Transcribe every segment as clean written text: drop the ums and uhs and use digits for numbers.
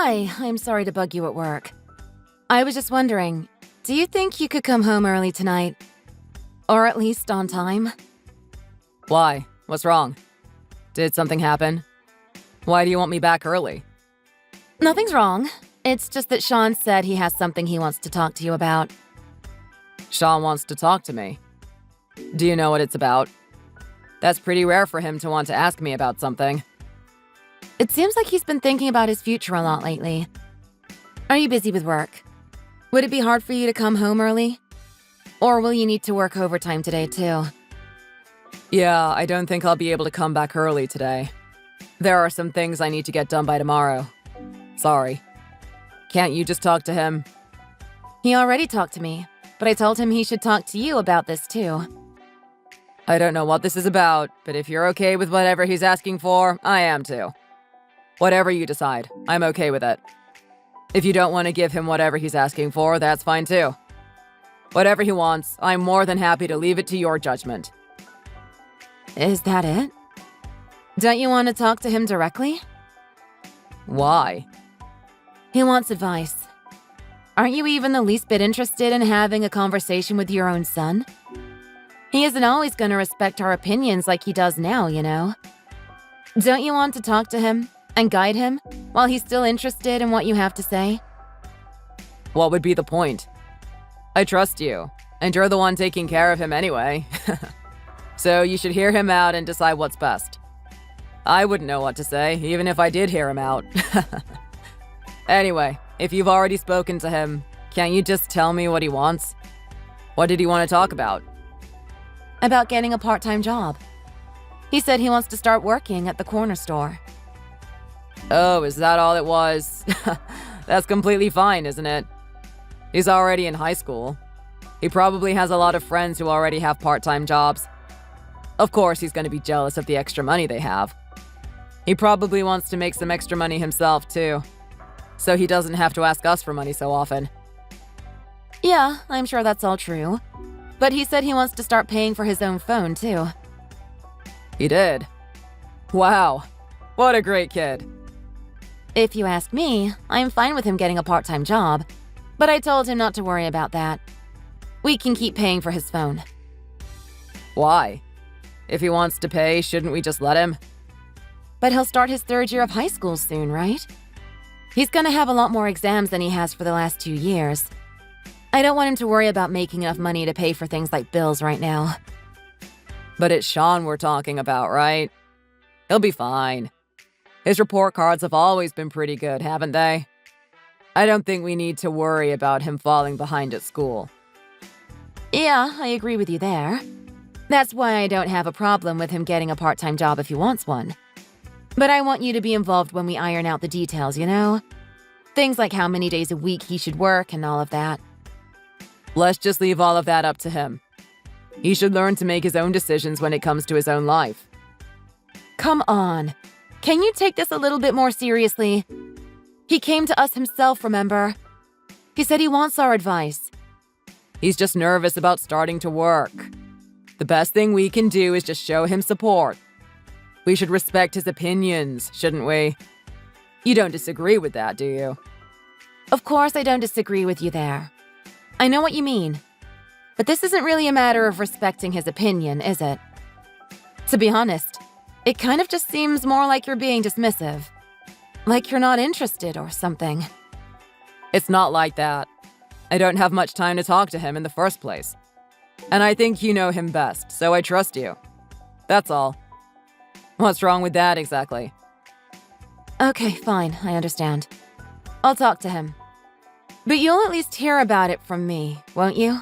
Hi, I'm sorry to bug you at work. I was just wondering, do you think you could come home early tonight? Or at least on time? Why? What's wrong? Did something happen? Why do you want me back early? Nothing's wrong. It's just that Sean said he has something he wants to talk to you about. Sean wants to talk to me. Do you know what it's about? That's pretty rare for him to want to ask me about something. It seems like he's been thinking about his future a lot lately. Are you busy with work? Would it be hard for you to come home early? Or will you need to work overtime today too? Yeah, I don't think I'll be able to come back early today. There are some things I need to get done by tomorrow. Sorry. Can't you just talk to him? He already talked to me, but I told him he should talk to you about this too. I don't know what this is about, but if you're okay with whatever he's asking for, I am too. Whatever you decide, I'm okay with it. If you don't want to give him whatever he's asking for, that's fine too. Whatever he wants, I'm more than happy to leave it to your judgment. Is that it? Don't you want to talk to him directly? Why? He wants advice. Aren't you even the least bit interested in having a conversation with your own son? He isn't always going to respect our opinions like he does now, you know? Don't you want to talk to him and guide him while he's still interested in what you have to say? What would be the point? I trust you, and you're the one taking care of him anyway. So you should hear him out and decide what's best. I wouldn't know what to say, even if I did hear him out. Anyway, if you've already spoken to him, can't you just tell me what he wants? What did he want to talk about? About getting a part-time job. He said he wants to start working at the corner store. Oh, is that all it was? That's completely fine, isn't it? He's already in high school. He probably has a lot of friends who already have part-time jobs. Of course, he's going to be jealous of the extra money they have. He probably wants to make some extra money himself, too. So he doesn't have to ask us for money so often. Yeah, I'm sure that's all true. But he said he wants to start paying for his own phone, too. He did? Wow. What a great kid. If you ask me, I'm fine with him getting a part-time job. But I told him not to worry about that. We can keep paying for his phone. Why? If he wants to pay, shouldn't we just let him? But he'll start his third year of high school soon, right? He's gonna have a lot more exams than he has for the last 2 years. I don't want him to worry about making enough money to pay for things like bills right now. But it's Sean we're talking about, right? He'll be fine. His report cards have always been pretty good, haven't they? I don't think we need to worry about him falling behind at school. Yeah, I agree with you there. That's why I don't have a problem with him getting a part-time job if he wants one. But I want you to be involved when we iron out the details, you know? Things like how many days a week he should work and all of that. Let's just leave all of that up to him. He should learn to make his own decisions when it comes to his own life. Come on. Can you take this a little bit more seriously? He came to us himself, remember? He said he wants our advice. He's just nervous about starting to work. The best thing we can do is just show him support. We should respect his opinions, shouldn't we? You don't disagree with that, do you? Of course I don't disagree with you there. I know what you mean. But this isn't really a matter of respecting his opinion, is it? To be honest, it kind of just seems more like you're being dismissive. Like you're not interested or something. It's not like that. I don't have much time to talk to him in the first place. And I think you know him best, so I trust you. That's all. What's wrong with that exactly? Okay, fine, I understand. I'll talk to him. But you'll at least hear about it from me, won't you?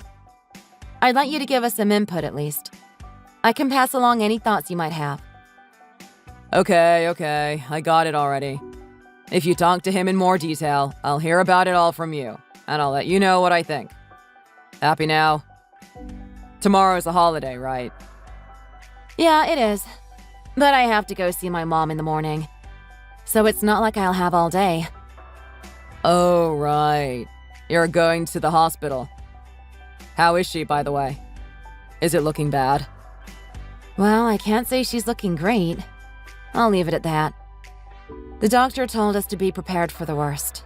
I'd like you to give us some input at least. I can pass along any thoughts you might have. Okay, I got it already. If you talk to him in more detail, I'll hear about it all from you, and I'll let you know what I think. Happy now? Tomorrow's a holiday, right? Yeah, it is. But I have to go see my mom in the morning. So it's not like I'll have all day. Oh, right. You're going to the hospital. How is she, by the way? Is it looking bad? Well, I can't say she's looking great. I'll leave it at that. The doctor told us to be prepared for the worst.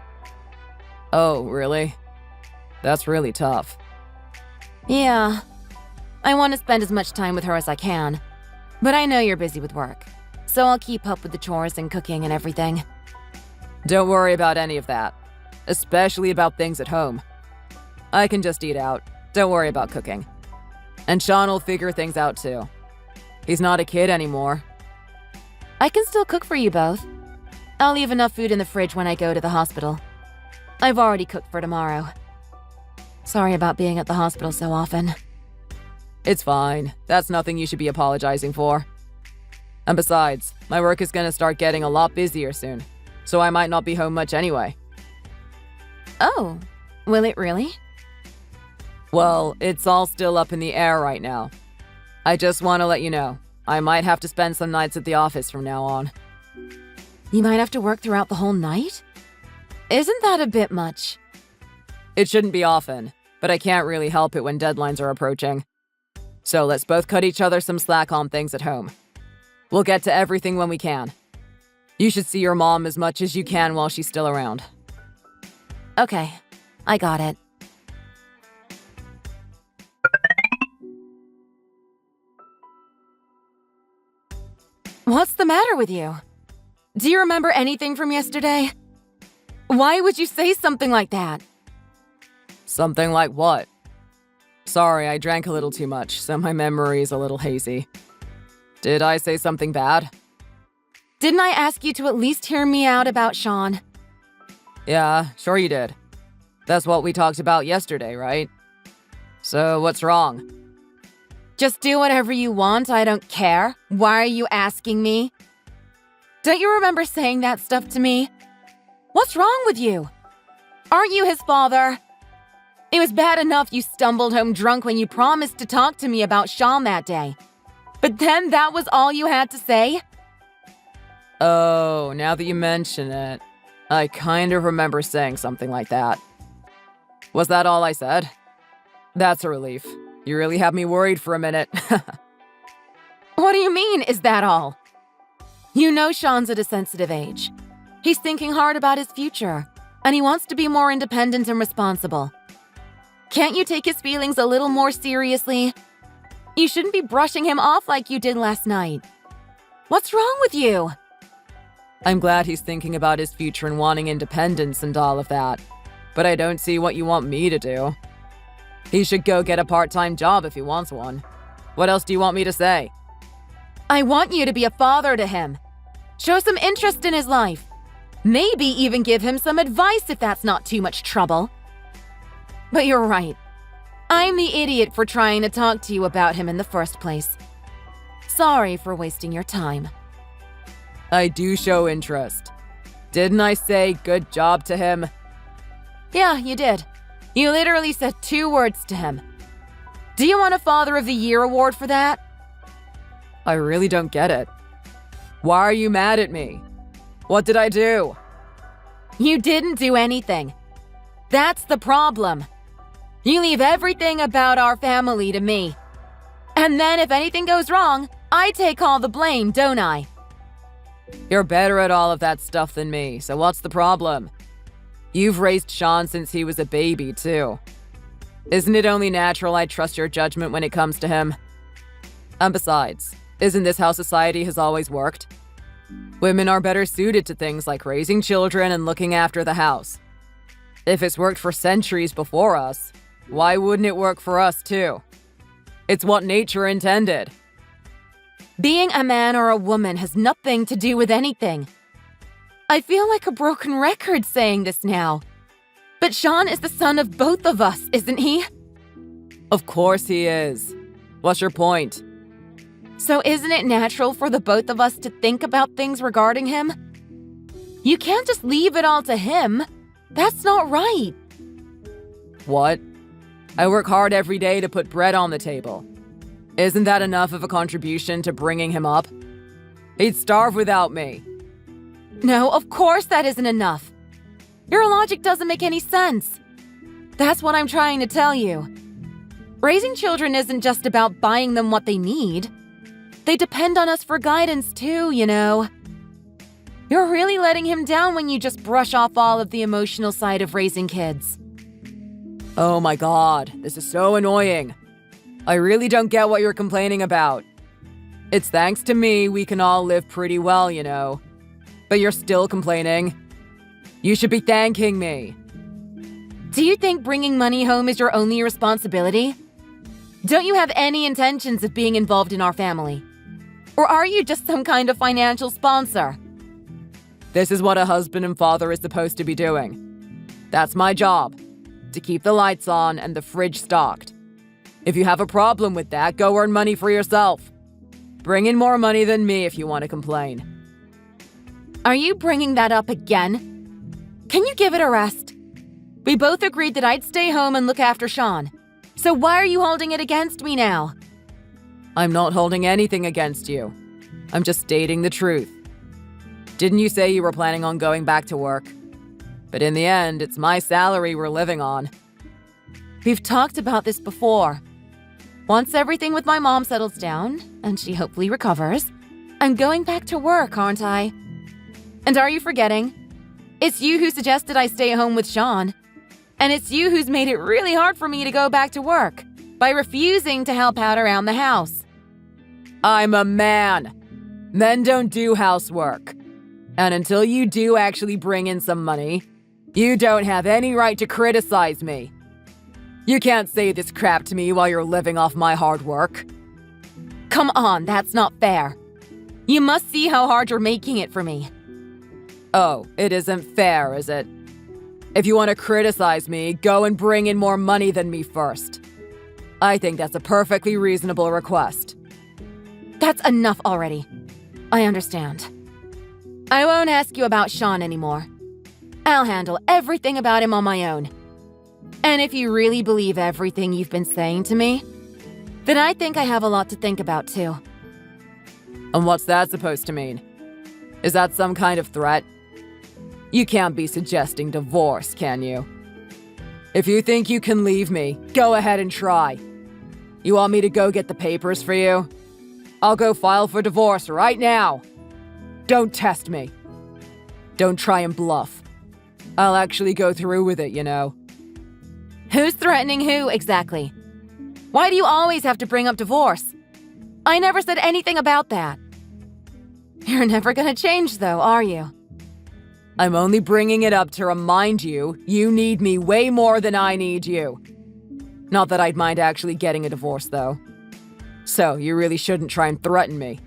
Oh, really? That's really tough. Yeah. I want to spend as much time with her as I can. But I know you're busy with work, so I'll keep up with the chores and cooking and everything. Don't worry about any of that, especially about things at home. I can just eat out. Don't worry about cooking. And Sean will figure things out too. He's not a kid anymore. I can still cook for you both. I'll leave enough food in the fridge when I go to the hospital. I've already cooked for tomorrow. Sorry about being at the hospital so often. It's fine. That's nothing you should be apologizing for. And besides, my work is gonna start getting a lot busier soon, so I might not be home much anyway. Oh, will it really? Well, it's all still up in the air right now. I just want to let you know, I might have to spend some nights at the office from now on. You might have to work throughout the whole night? Isn't that a bit much? It shouldn't be often, but I can't really help it when deadlines are approaching. So let's both cut each other some slack on things at home. We'll get to everything when we can. You should see your mom as much as you can while she's still around. Okay, I got it. What's the matter with you? Do you remember anything from yesterday? Why would you say something like that? Something like what? Sorry, I drank a little too much, so my memory is a little hazy. Did I say something bad? Didn't I ask you to at least hear me out about Sean? Yeah, sure you did. That's what we talked about yesterday, right? So what's wrong? Just do whatever you want, I don't care. Why are you asking me? Don't you remember saying that stuff to me? What's wrong with you? Aren't you his father? It was bad enough you stumbled home drunk when you promised to talk to me about Sean that day. But then that was all you had to say? Oh, now that you mention it, I kind of remember saying something like that. Was that all I said? That's a relief. You really have me worried for a minute. What do you mean, is that all? You know Sean's at a sensitive age. He's thinking hard about his future, and he wants to be more independent and responsible. Can't you take his feelings a little more seriously? You shouldn't be brushing him off like you did last night. What's wrong with you? I'm glad he's thinking about his future and wanting independence and all of that, but I don't see what you want me to do. He should go get a part-time job if he wants one. What else do you want me to say? I want you to be a father to him. Show some interest in his life. Maybe even give him some advice if that's not too much trouble. But you're right. I'm the idiot for trying to talk to you about him in the first place. Sorry for wasting your time. I do show interest. Didn't I say good job to him? Yeah, you did. You literally said 2 words to him. Do you want a Father of the Year award for that? I really don't get it. Why are you mad at me? What did I do? You didn't do anything. That's the problem. You leave everything about our family to me. And then if anything goes wrong, I take all the blame, don't I? You're better at all of that stuff than me, so what's the problem? You've raised Sean since he was a baby, too. Isn't it only natural I trust your judgment when it comes to him? And besides, isn't this how society has always worked? Women are better suited to things like raising children and looking after the house. If it's worked for centuries before us, why wouldn't it work for us, too? It's what nature intended. Being a man or a woman has nothing to do with anything. I feel like a broken record saying this now. But Sean is the son of both of us, isn't he? Of course he is. What's your point? So isn't it natural for the both of us to think about things regarding him? You can't just leave it all to him. That's not right. What? I work hard every day to put bread on the table. Isn't that enough of a contribution to bringing him up? He'd starve without me. No, of course that isn't enough. Your logic doesn't make any sense. That's what I'm trying to tell you. Raising children isn't just about buying them what they need. They depend on us for guidance too, you know. You're really letting him down when you just brush off all of the emotional side of raising kids. Oh my god, this is so annoying. I really don't get what you're complaining about. It's thanks to me we can all live pretty well, you know. But you're still complaining. You should be thanking me. Do you think bringing money home is your only responsibility? Don't you have any intentions of being involved in our family? Or are you just some kind of financial sponsor? This is what a husband and father is supposed to be doing. That's my job, to keep the lights on and the fridge stocked. If you have a problem with that, go earn money for yourself. Bring in more money than me if you want to complain. Are you bringing that up again? Can you give it a rest? We both agreed that I'd stay home and look after Sean. So why are you holding it against me now? I'm not holding anything against you. I'm just stating the truth. Didn't you say you were planning on going back to work? But in the end, it's my salary we're living on. We've talked about this before. Once everything with my mom settles down, and she hopefully recovers, I'm going back to work, aren't I? And are you forgetting? It's you who suggested I stay home with Sean. And it's you who's made it really hard for me to go back to work by refusing to help out around the house. I'm a man. Men don't do housework. And until you do actually bring in some money, you don't have any right to criticize me. You can't say this crap to me while you're living off my hard work. Come on, that's not fair. You must see how hard you're making it for me. Oh, it isn't fair, is it? If you want to criticize me, go and bring in more money than me first. I think that's a perfectly reasonable request. That's enough already. I understand. I won't ask you about Sean anymore. I'll handle everything about him on my own. And if you really believe everything you've been saying to me, then I think I have a lot to think about too. And what's that supposed to mean? Is that some kind of threat? You can't be suggesting divorce, can you? If you think you can leave me, go ahead and try. You want me to go get the papers for you? I'll go file for divorce right now. Don't test me. Don't try and bluff. I'll actually go through with it, you know. Who's threatening who, exactly? Why do you always have to bring up divorce? I never said anything about that. You're never gonna change, though, are you? I'm only bringing it up to remind you, you need me way more than I need you. Not that I'd mind actually getting a divorce, though. So, you really shouldn't try and threaten me.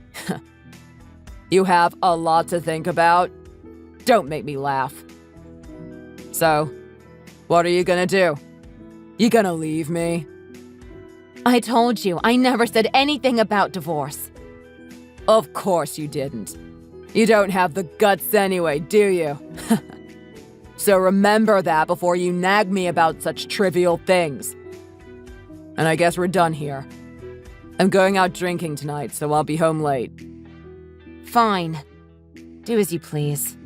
You have a lot to think about. Don't make me laugh. So, what are you gonna do? You gonna leave me? I told you, I never said anything about divorce. Of course you didn't. You don't have the guts anyway, do you? So remember that before you nag me about such trivial things. And I guess we're done here. I'm going out drinking tonight, so I'll be home late. Fine. Do as you please.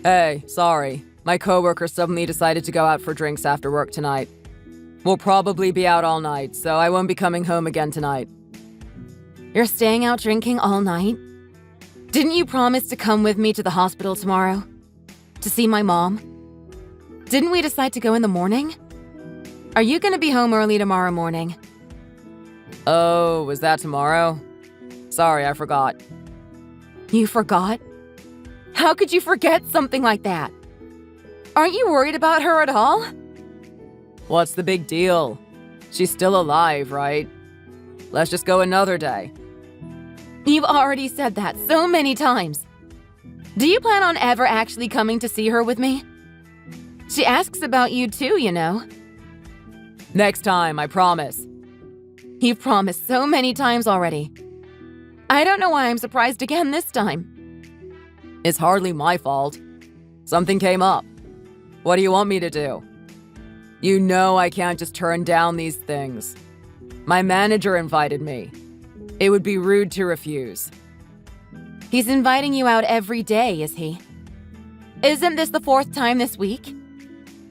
Hey, sorry. My coworker suddenly decided to go out for drinks after work tonight. We'll probably be out all night, so I won't be coming home again tonight. You're staying out drinking all night? Didn't you promise to come with me to the hospital tomorrow? To see my mom? Didn't we decide to go in the morning? Are you gonna be home early tomorrow morning? Oh, was that tomorrow? Sorry, I forgot. You forgot? How could you forget something like that? Aren't you worried about her at all? What's the big deal? She's still alive, right? Let's just go another day. You've already said that so many times. Do you plan on ever actually coming to see her with me? She asks about you too, you know. Next time, I promise. You've promised so many times already. I don't know why I'm surprised again this time. It's hardly my fault. Something came up. What do you want me to do? You know I can't just turn down these things. My manager invited me. It would be rude to refuse. He's inviting you out every day, is he? Isn't this the 4th time this week?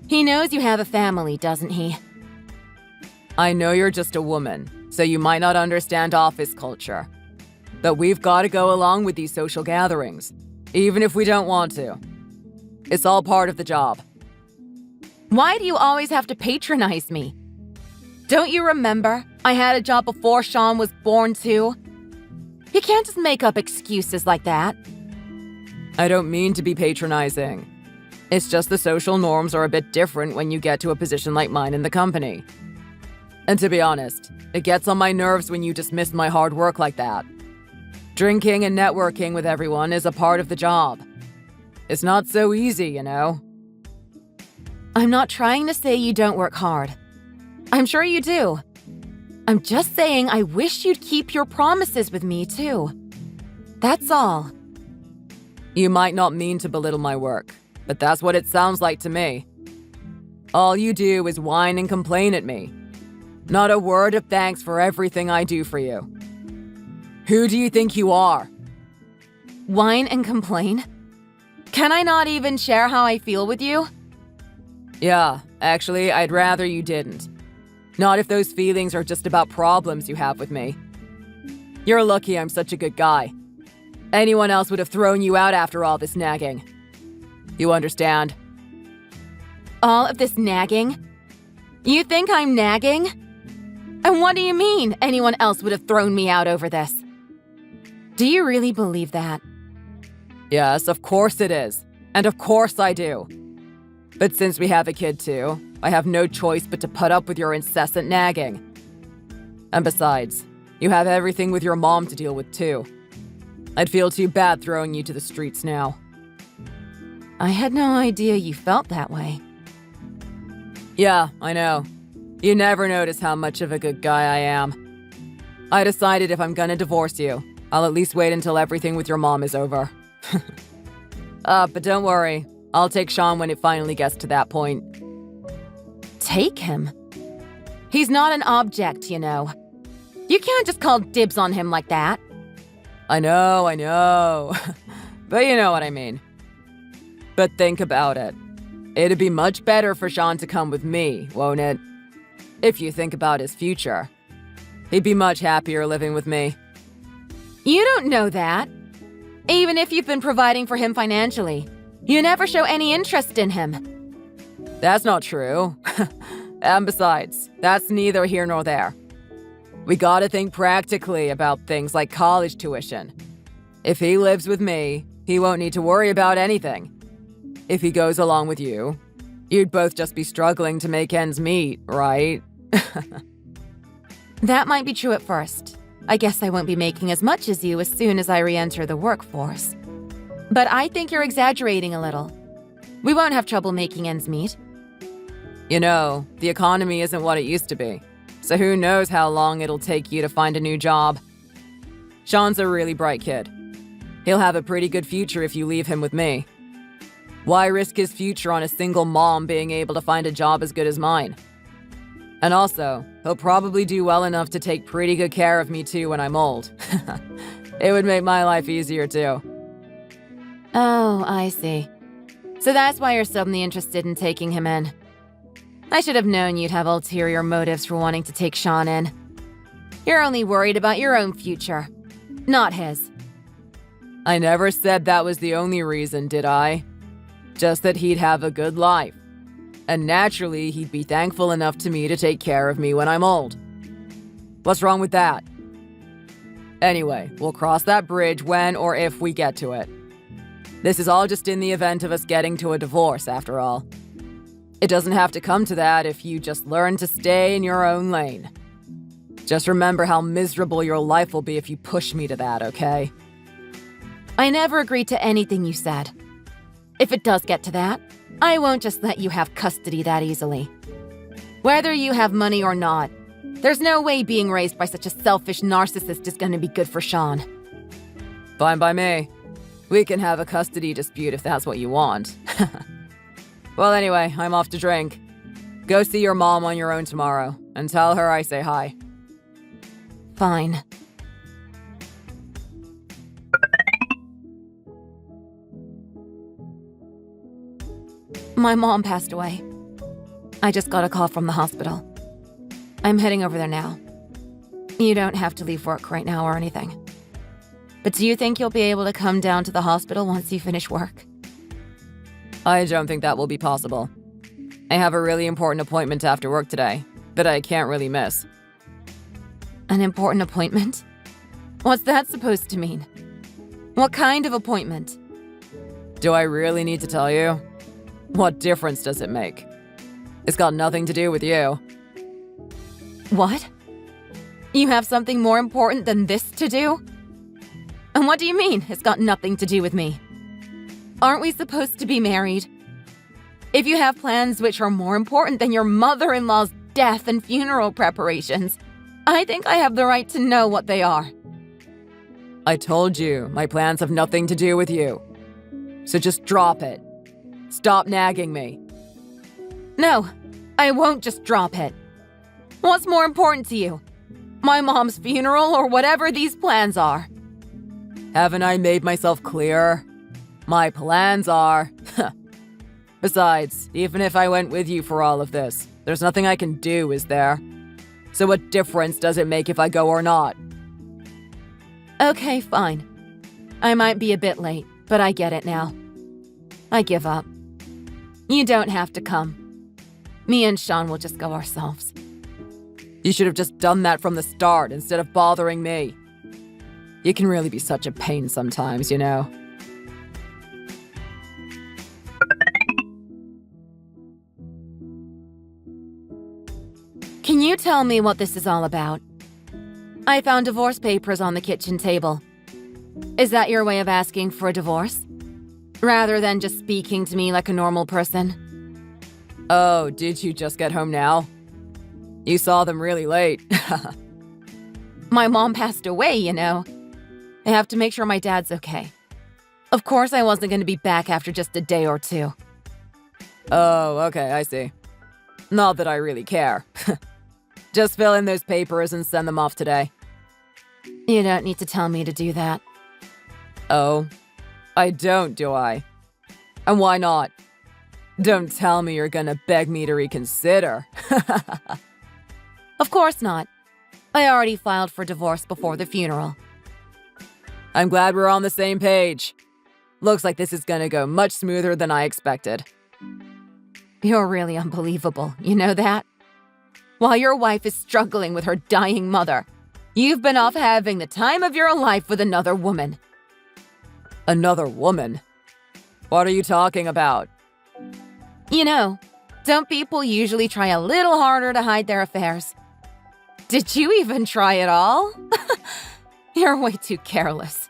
He knows you have a family, doesn't he? I know you're just a woman, so you might not understand office culture. But we've got to go along with these social gatherings, even if we don't want to. It's all part of the job. Why do you always have to patronize me? Don't you remember? I had a job before Sean was born, too. You can't just make up excuses like that. I don't mean to be patronizing. It's just the social norms are a bit different when you get to a position like mine in the company. And to be honest, it gets on my nerves when you dismiss my hard work like that. Drinking and networking with everyone is a part of the job. It's not so easy, you know. I'm not trying to say you don't work hard. I'm sure you do. I'm just saying I wish you'd keep your promises with me, too. That's all. You might not mean to belittle my work, but that's what it sounds like to me. All you do is whine and complain at me. Not a word of thanks for everything I do for you. Who do you think you are? Whine and complain? Can I not even share how I feel with you? Yeah, actually, I'd rather you didn't. Not if those feelings are just about problems you have with me. You're lucky I'm such a good guy. Anyone else would have thrown you out after all this nagging. You understand? All of this nagging? You think I'm nagging? And what do you mean anyone else would have thrown me out over this? Do you really believe that? Yes, of course it is. And of course I do. But since we have a kid too, I have no choice but to put up with your incessant nagging. And besides, you have everything with your mom to deal with too. I'd feel too bad throwing you to the streets now. I had no idea you felt that way. Yeah, I know. You never notice how much of a good guy I am. I decided if I'm gonna divorce you, I'll at least wait until everything with your mom is over. But don't worry. I'll take Sean when it finally gets to that point. Take him? He's not an object, you know. You can't just call dibs on him like that. I know. But you know what I mean. But think about it. It'd be much better for Sean to come with me, won't it? If you think about his future. He'd be much happier living with me. You don't know that. Even if you've been providing for him financially, you never show any interest in him. That's not true. And besides, that's neither here nor there. We gotta think practically about things like college tuition. If he lives with me, he won't need to worry about anything. If he goes along with you, you'd both just be struggling to make ends meet, right? That might be true at first. I guess I won't be making as much as you as soon as I re-enter the workforce. But I think you're exaggerating a little. We won't have trouble making ends meet. You know, the economy isn't what it used to be. So who knows how long it'll take you to find a new job. Sean's a really bright kid. He'll have a pretty good future if you leave him with me. Why risk his future on a single mom being able to find a job as good as mine? And also, he'll probably do well enough to take pretty good care of me too when I'm old. It would make my life easier too. Oh, I see. So that's why you're suddenly interested in taking him in. I should have known you'd have ulterior motives for wanting to take Sean in. You're only worried about your own future, not his. I never said that was the only reason, did I? Just that he'd have a good life. And naturally, he'd be thankful enough to me to take care of me when I'm old. What's wrong with that? Anyway, we'll cross that bridge when or if we get to it. This is all just in the event of us getting to a divorce, after all. It doesn't have to come to that if you just learn to stay in your own lane. Just remember how miserable your life will be if you push me to that, okay? I never agreed to anything you said. If it does get to that, I won't just let you have custody that easily. Whether you have money or not, there's no way being raised by such a selfish narcissist is going to be good for Sean. Fine by me. We can have a custody dispute if that's what you want. Well, anyway, I'm off to drink. Go see your mom on your own tomorrow, and tell her I say hi. Fine. My mom passed away. I just got a call from the hospital. I'm heading over there now. You don't have to leave work right now or anything. But do you think you'll be able to come down to the hospital once you finish work? I don't think that will be possible. I have a really important appointment after work today that I can't really miss. An important appointment? What's that supposed to mean? What kind of appointment? Do I really need to tell you? What difference does it make? It's got nothing to do with you. What? You have something more important than this to do? And what do you mean, it's got nothing to do with me? Aren't we supposed to be married? If you have plans which are more important than your mother-in-law's death and funeral preparations, I think I have the right to know what they are. I told you, my plans have nothing to do with you. So just drop it. Stop nagging me. No, I won't just drop it. What's more important to you? My mom's funeral or whatever these plans are? Haven't I made myself clear? My plans are... Besides, even if I went with you for all of this, there's nothing I can do, is there? So what difference does it make if I go or not? Okay, fine. I might be a bit late, but I get it now. I give up. You don't have to come. Me and Sean will just go ourselves. You should have just done that from the start instead of bothering me. You can really be such a pain sometimes, you know. Can you tell me what this is all about? I found divorce papers on the kitchen table. Is that your way of asking for a divorce? Rather than just speaking to me like a normal person? Oh, did you just get home now? You saw them really late. My mom passed away, you know. I have to make sure my dad's okay. Of course I wasn't going to be back after just a day or two. Oh, okay, I see. Not that I really care. Just fill in those papers and send them off today. You don't need to tell me to do that. Oh, I don't, do I? And why not? Don't tell me you're gonna beg me to reconsider. Of course not. I already filed for divorce before the funeral. I'm glad we're on the same page. Looks like this is gonna go much smoother than I expected. You're really unbelievable, you know that? While your wife is struggling with her dying mother, you've been off having the time of your life with another woman. Another woman? What are you talking about? You know, don't people usually try a little harder to hide their affairs? Did you even try at all? You're way too careless.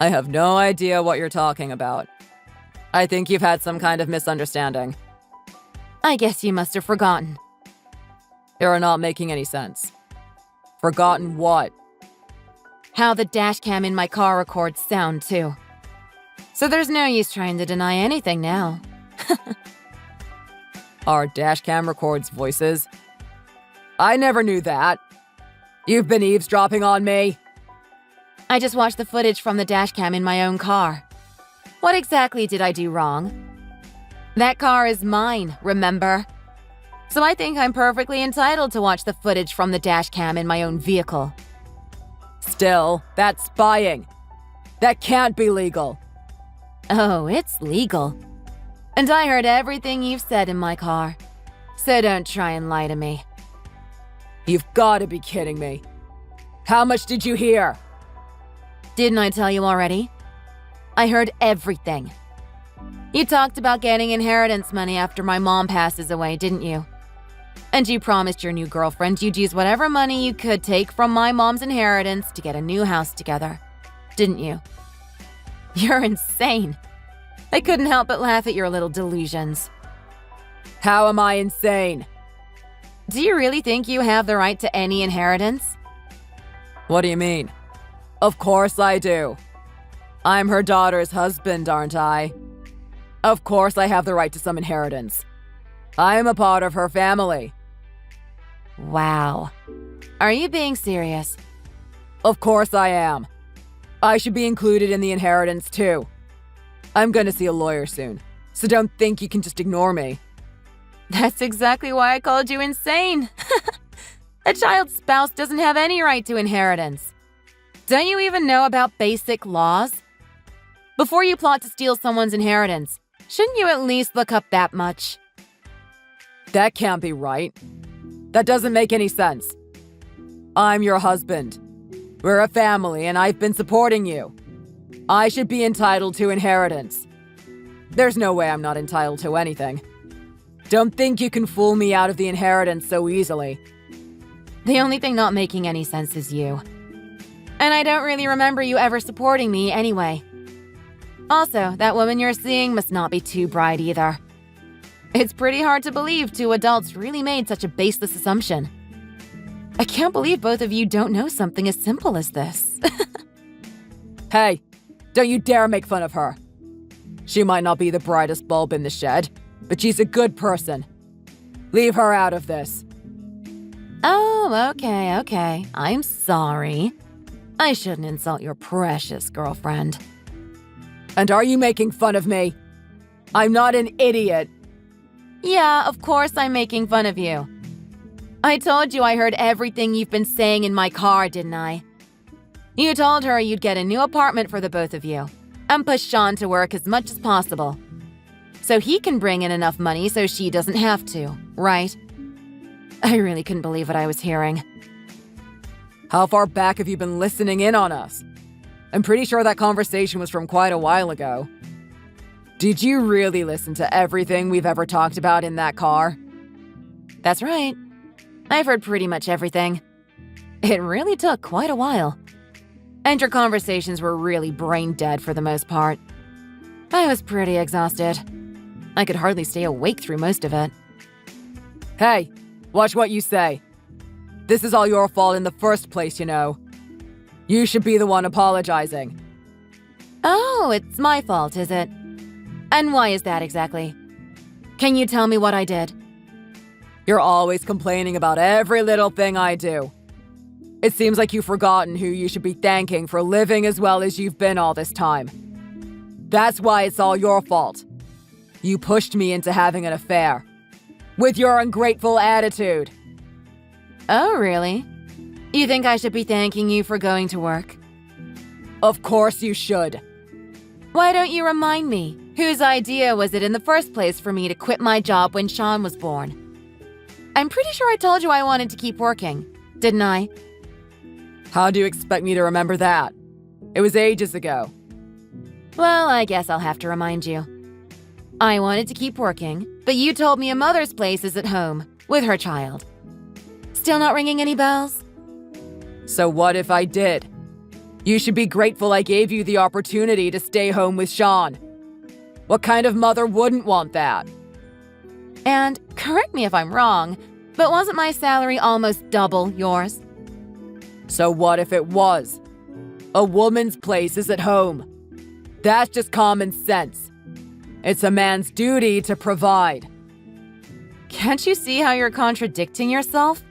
I have no idea what you're talking about. I think you've had some kind of misunderstanding. I guess you must have forgotten. You're not making any sense. Forgotten what? How the dashcam in my car records sound, too. So there's no use trying to deny anything now. Our dashcam records voices? I never knew that. You've been eavesdropping on me? I just watched the footage from the dashcam in my own car. What exactly did I do wrong? That car is mine, remember? So I think I'm perfectly entitled to watch the footage from the dashcam in my own vehicle. Still, that's spying. That can't be legal. Oh, it's legal. And I heard everything you've said in my car. So don't try and lie to me. You've got to be kidding me. How much did you hear? Didn't I tell you already? I heard everything. You talked about getting inheritance money after my mom passes away, didn't you? And you promised your new girlfriend you'd use whatever money you could take from my mom's inheritance to get a new house together, didn't you? You're insane. I couldn't help but laugh at your little delusions. How am I insane? Do you really think you have the right to any inheritance? What do you mean? Of course I do. I'm her daughter's husband, aren't I? Of course I have the right to some inheritance. I am a part of her family. Wow. Are you being serious? Of course I am. I should be included in the inheritance too. I'm gonna see a lawyer soon, so don't think you can just ignore me. That's exactly why I called you insane. A child's spouse doesn't have any right to inheritance. Don't you even know about basic laws? Before you plot to steal someone's inheritance, shouldn't you at least look up that much? That can't be right. That doesn't make any sense. I'm your husband. We're a family and I've been supporting you. I should be entitled to inheritance. There's no way I'm not entitled to anything. Don't think you can fool me out of the inheritance so easily. The only thing not making any sense is you. And I don't really remember you ever supporting me anyway. Also, that woman you're seeing must not be too bright either. It's pretty hard to believe two adults really made such a baseless assumption. I can't believe both of you don't know something as simple as this. Hey, don't you dare make fun of her. She might not be the brightest bulb in the shed, but she's a good person. Leave her out of this. Oh, okay. I'm sorry. I shouldn't insult your precious girlfriend. And are you making fun of me? I'm not an idiot. Yeah, of course I'm making fun of you. I told you I heard everything you've been saying in my car, didn't I? You told her you'd get a new apartment for the both of you and push Sean to work as much as possible. So he can bring in enough money so she doesn't have to, right? I really couldn't believe what I was hearing. How far back have you been listening in on us? I'm pretty sure that conversation was from quite a while ago. Did you really listen to everything we've ever talked about in that car? That's right. I've heard pretty much everything. It really took quite a while. And your conversations were really brain dead for the most part. I was pretty exhausted. I could hardly stay awake through most of it. Hey, watch what you say. This is all your fault in the first place, you know. You should be the one apologizing. Oh, it's my fault, is it? And why is that exactly? Can you tell me what I did? You're always complaining about every little thing I do. It seems like you've forgotten who you should be thanking for living as well as you've been all this time. That's why it's all your fault. You pushed me into having an affair. With your ungrateful attitude. Oh, really? You think I should be thanking you for going to work? Of course you should. Why don't you remind me? Whose idea was it in the first place for me to quit my job when Sean was born? I'm pretty sure I told you I wanted to keep working, didn't I? How do you expect me to remember that? It was ages ago. Well, I guess I'll have to remind you. I wanted to keep working, but you told me a mother's place is at home, with her child. Still not ringing any bells? So what if I did? You should be grateful I gave you the opportunity to stay home with Sean. What kind of mother wouldn't want that? And, correct me if I'm wrong, but wasn't my salary almost double yours? So what if it was? A woman's place is at home. That's just common sense. It's a man's duty to provide. Can't you see how you're contradicting yourself?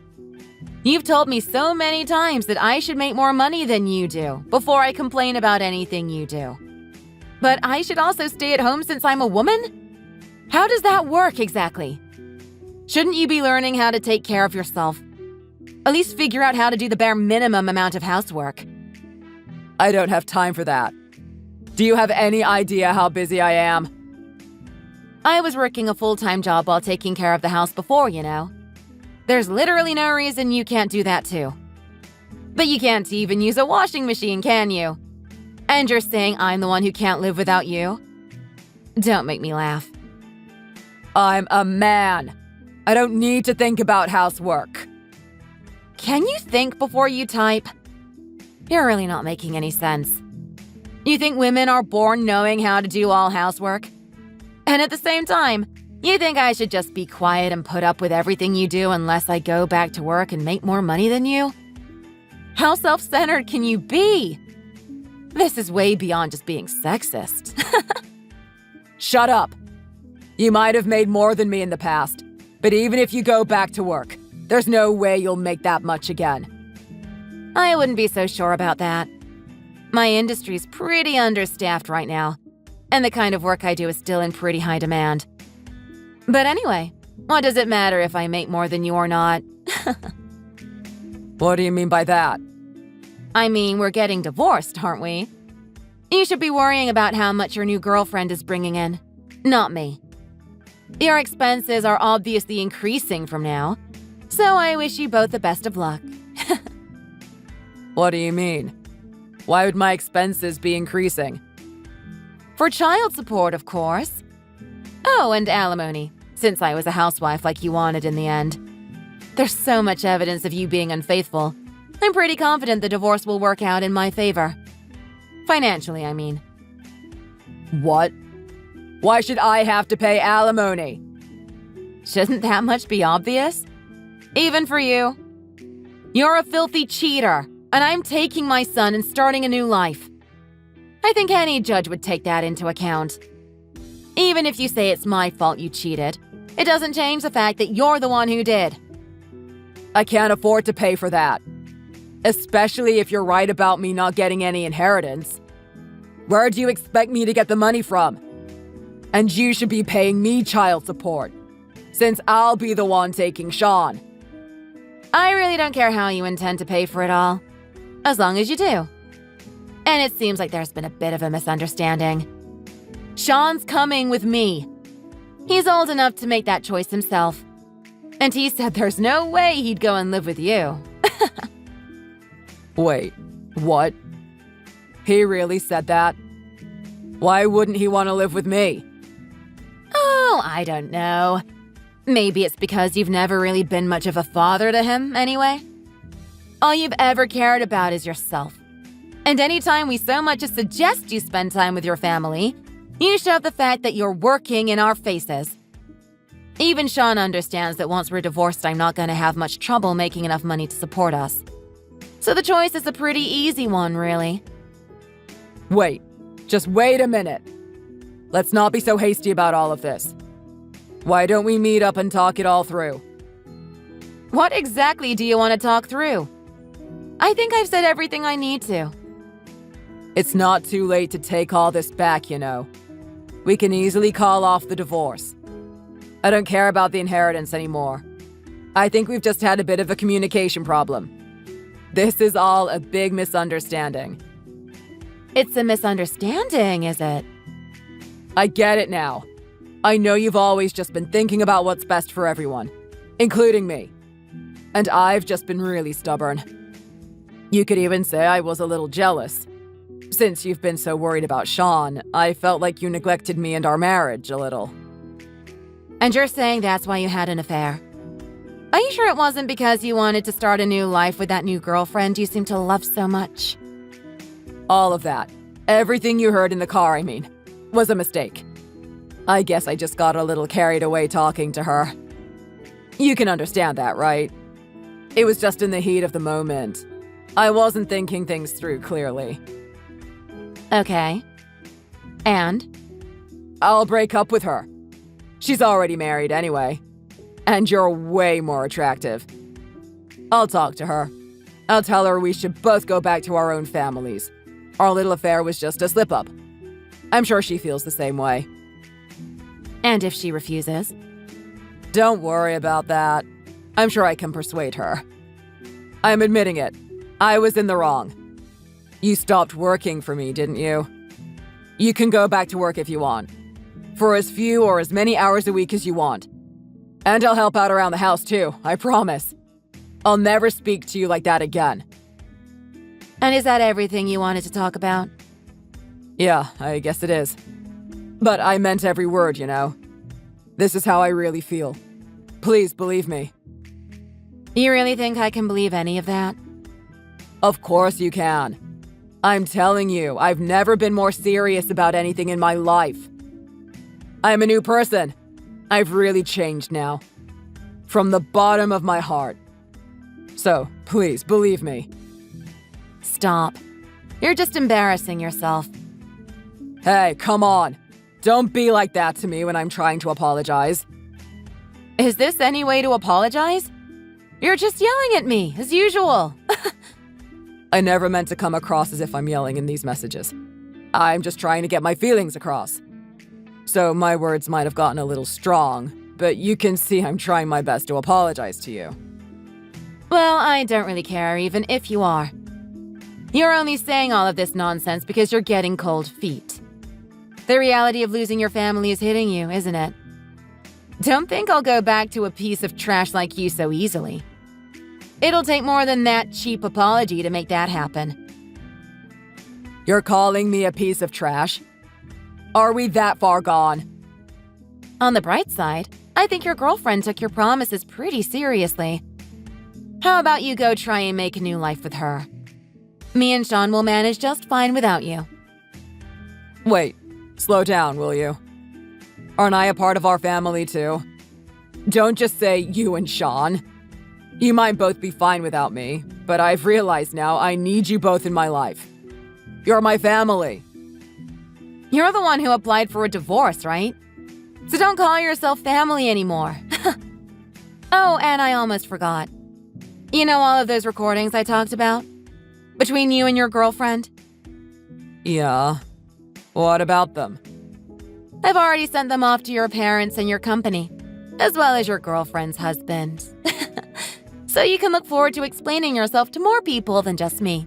You've told me so many times that I should make more money than you do before I complain about anything you do. But I should also stay at home since I'm a woman? How does that work exactly? Shouldn't you be learning how to take care of yourself? At least figure out how to do the bare minimum amount of housework. I don't have time for that. Do you have any idea how busy I am? I was working a full-time job while taking care of the house before, you know. There's literally no reason you can't do that too. But you can't even use a washing machine, can you? And you're saying I'm the one who can't live without you? Don't make me laugh. I'm a man. I don't need to think about housework. Can you think before you type? You're really not making any sense. You think women are born knowing how to do all housework? And at the same time, you think I should just be quiet and put up with everything you do unless I go back to work and make more money than you? How self-centered can you be? This is way beyond just being sexist. Shut up. You might have made more than me in the past, but even if you go back to work, there's no way you'll make that much again. I wouldn't be so sure about that. My industry's pretty understaffed right now, and the kind of work I do is still in pretty high demand. But anyway, what does it matter if I make more than you or not? What do you mean by that? I mean, we're getting divorced, aren't we? You should be worrying about how much your new girlfriend is bringing in, not me. Your expenses are obviously increasing from now, so I wish you both the best of luck. What do you mean? Why would my expenses be increasing? For child support, of course. Oh, and alimony, since I was a housewife like you wanted in the end. There's so much evidence of you being unfaithful. I'm pretty confident the divorce will work out in my favor. Financially, I mean. What? Why should I have to pay alimony? Shouldn't that much be obvious? Even for you. You're a filthy cheater, and I'm taking my son and starting a new life. I think any judge would take that into account. Even if you say it's my fault you cheated, it doesn't change the fact that you're the one who did. I can't afford to pay for that. Especially if you're right about me not getting any inheritance. Where do you expect me to get the money from? And you should be paying me child support, since I'll be the one taking Sean. I really don't care how you intend to pay for it all, as long as you do. And it seems like there's been a bit of a misunderstanding. Sean's coming with me. He's old enough to make that choice himself. And he said there's no way he'd go and live with you. Wait, what? He really said that? Why wouldn't he want to live with me? Oh, I don't know. Maybe it's because you've never really been much of a father to him, anyway. All you've ever cared about is yourself. And anytime we so much as suggest you spend time with your family, you shove the fact that you're working in our faces. Even Sean understands that once we're divorced, I'm not going to have much trouble making enough money to support us. So the choice is a pretty easy one, really. Wait, just wait a minute. Let's not be so hasty about all of this. Why don't we meet up and talk it all through? What exactly do you want to talk through? I think I've said everything I need to. It's not too late to take all this back, you know. We can easily call off the divorce. I don't care about the inheritance anymore. I think we've just had a bit of a communication problem. This is all a big misunderstanding. It's a misunderstanding, is it? I get it now. I know you've always just been thinking about what's best for everyone, including me. And I've just been really stubborn. You could even say I was a little jealous. Since you've been so worried about Sean, I felt like you neglected me and our marriage a little. And you're saying that's why you had an affair? Are you sure it wasn't because you wanted to start a new life with that new girlfriend you seem to love so much? All of that, everything you heard in the car, I mean, was a mistake. I guess I just got a little carried away talking to her. You can understand that, right? It was just in the heat of the moment. I wasn't thinking things through clearly. Okay. And? I'll break up with her. She's already married anyway. And you're way more attractive. I'll talk to her. I'll tell her we should both go back to our own families. Our little affair was just a slip-up. I'm sure she feels the same way. And if she refuses? Don't worry about that. I'm sure I can persuade her. I'm admitting it. I was in the wrong. You stopped working for me, didn't you? You can go back to work if you want. For as few or as many hours a week as you want. And I'll help out around the house too, I promise. I'll never speak to you like that again. And is that everything you wanted to talk about? Yeah, I guess it is. But I meant every word, you know. This is how I really feel. Please believe me. You really think I can believe any of that? Of course you can. I'm telling you, I've never been more serious about anything in my life. I'm a new person. I've really changed now. From the bottom of my heart. So, please, believe me. Stop. You're just embarrassing yourself. Hey, come on. Don't be like that to me when I'm trying to apologize. Is this any way to apologize? You're just yelling at me, as usual. I never meant to come across as if I'm yelling in these messages. I'm just trying to get my feelings across. So my words might have gotten a little strong, but you can see I'm trying my best to apologize to you. Well, I don't really care, even if you are. You're only saying all of this nonsense because you're getting cold feet. The reality of losing your family is hitting you, isn't it? Don't think I'll go back to a piece of trash like you so easily. It'll take more than that cheap apology to make that happen. You're calling me a piece of trash? Are we that far gone? On the bright side, I think your girlfriend took your promises pretty seriously. How about you go try and make a new life with her? Me and Sean will manage just fine without you. Wait, slow down, will you? Aren't I a part of our family too? Don't just say you and Sean. You might both be fine without me, but I've realized now I need you both in my life. You're my family. You're the one who applied for a divorce, right? So don't call yourself family anymore. Oh, and I almost forgot. You know all of those recordings I talked about? Between you and your girlfriend? Yeah. What about them? I've already sent them off to your parents and your company, as well as your girlfriend's husband. So you can look forward to explaining yourself to more people than just me.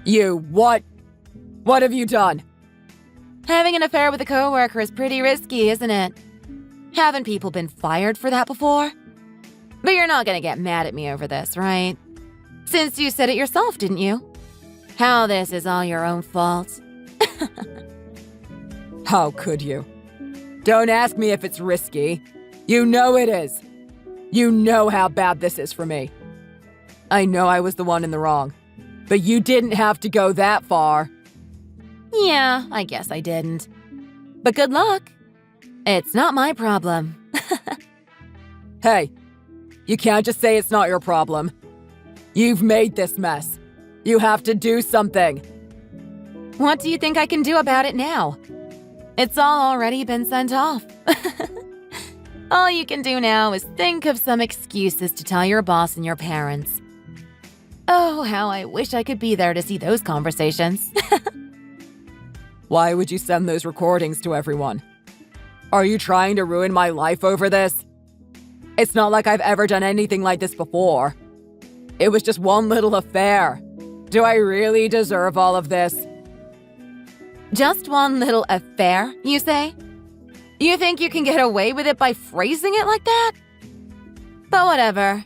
You what? What have you done? Having an affair with a coworker is pretty risky, isn't it? Haven't people been fired for that before? But you're not gonna get mad at me over this, right? Since you said it yourself, didn't you? How this is all your own fault. How could you? Don't ask me if it's risky. You know it is. You know how bad this is for me. I know I was the one in the wrong, but you didn't have to go that far. Yeah, I guess I didn't. But good luck. It's not my problem. Hey, you can't just say it's not your problem. You've made this mess. You have to do something. What do you think I can do about it now? It's all already been sent off. All you can do now is think of some excuses to tell your boss and your parents. Oh, how I wish I could be there to see those conversations. Why would you send those recordings to everyone? Are you trying to ruin my life over this? It's not like I've ever done anything like this before. It was just one little affair. Do I really deserve all of this? Just one little affair, you say? You think you can get away with it by phrasing it like that? But whatever.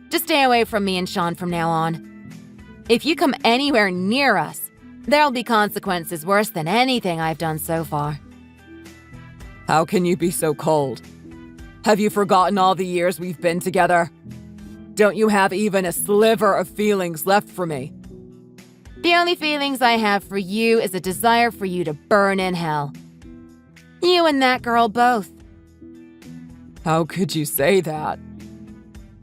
Just stay away from me and Sean from now on. If you come anywhere near us, there'll be consequences worse than anything I've done so far. How can you be so cold? Have you forgotten all the years we've been together? Don't you have even a sliver of feelings left for me? The only feelings I have for you is a desire for you to burn in hell. You and that girl both. How could you say that?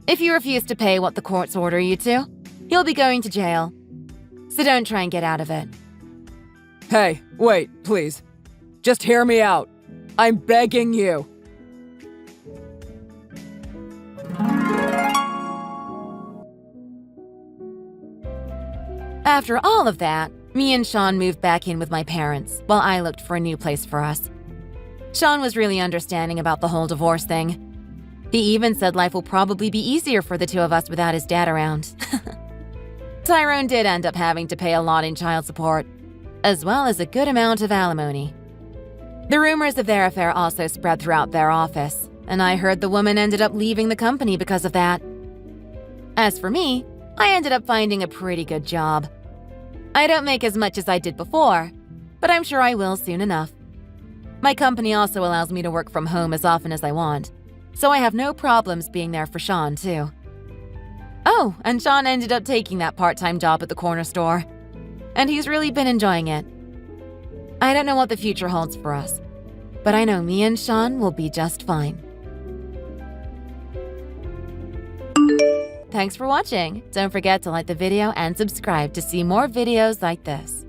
If you refuse to pay what the courts order you to, you'll be going to jail. So don't try and get out of it. Hey, wait, please. Just hear me out. I'm begging you. After all of that, me and Sean moved back in with my parents while I looked for a new place for us. Sean was really understanding about the whole divorce thing. He even said life will probably be easier for the two of us without his dad around. Tyrone did end up having to pay a lot in child support, as well as a good amount of alimony. The rumors of their affair also spread throughout their office, and I heard the woman ended up leaving the company because of that. As for me, I ended up finding a pretty good job. I don't make as much as I did before, but I'm sure I will soon enough. My company also allows me to work from home as often as I want, so I have no problems being there for Sean, too. Oh, and Sean ended up taking that part-time job at the corner store, and he's really been enjoying it. I don't know what the future holds for us, but I know me and Sean will be just fine. Thanks for watching. Don't forget to like the video and subscribe to see more videos like this.